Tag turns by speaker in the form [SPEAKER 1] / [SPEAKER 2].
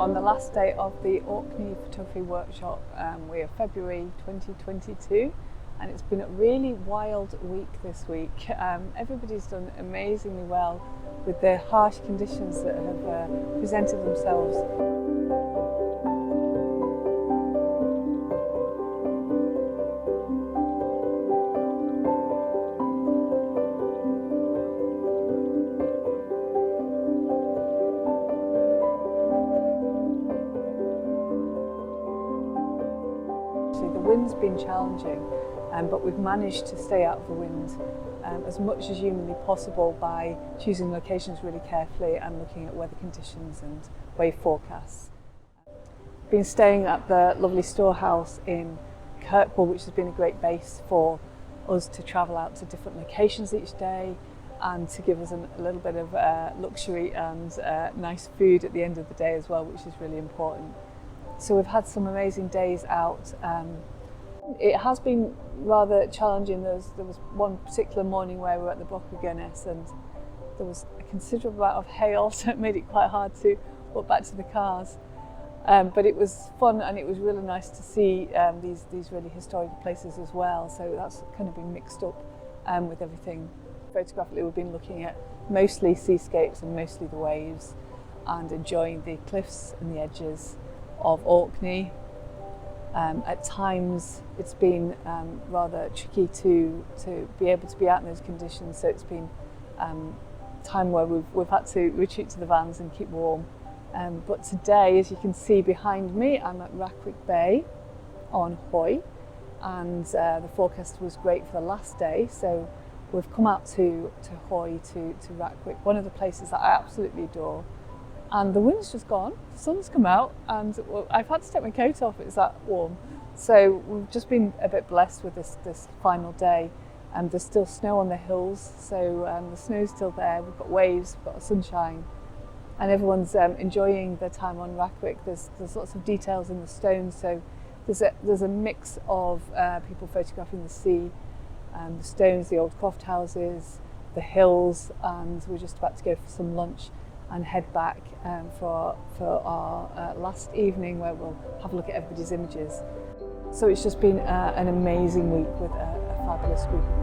[SPEAKER 1] on the last day of the Orkney Photography workshop. We are February 2022 and it's been a really wild week this week. Everybody's done amazingly well with the harsh conditions that have presented themselves. The wind's been challenging, but we've managed to stay out of the wind as much as humanly possible by choosing locations really carefully and looking at weather conditions and wave forecasts. Been staying at the lovely storehouse in Kirkwall, which has been a great base for us to travel out to different locations each day and to give us a little bit of luxury and nice food at the end of the day as well, which is really important. So we've had some amazing days out. It has been rather challenging. There was one particular morning where we were at the Broch of Guinness and there was a considerable amount of hail, so it made it quite hard to walk back to the cars. But it was fun and it was really nice to see these really historic places as well. So that's kind of been mixed up with everything. Photographically, we've been looking at mostly seascapes and mostly the waves and enjoying the cliffs and the edges of Orkney. At times it's been rather tricky to be able to be out in those conditions, so it's been time where we've had to retreat to the vans and keep warm. But today, as you can see behind me, I'm at Rackwick Bay on Hoy, and the forecast was great for the last day, so we've come out to Hoy, to Rackwick, one of the places that I absolutely adore. And the wind's just gone, the sun's come out, and I've had to take my coat off, it's that warm. So we've just been a bit blessed with this final day. There's still snow on the hills, so the snow's still there, we've got waves, we've got sunshine, and everyone's enjoying their time on Rackwick. There's lots of details in the stones, so there's a mix of people photographing the sea, the stones, the old croft houses, the hills, and we're just about to go for some lunch and head back for our last evening where we'll have a look at everybody's images. So it's just been an amazing week with a fabulous group of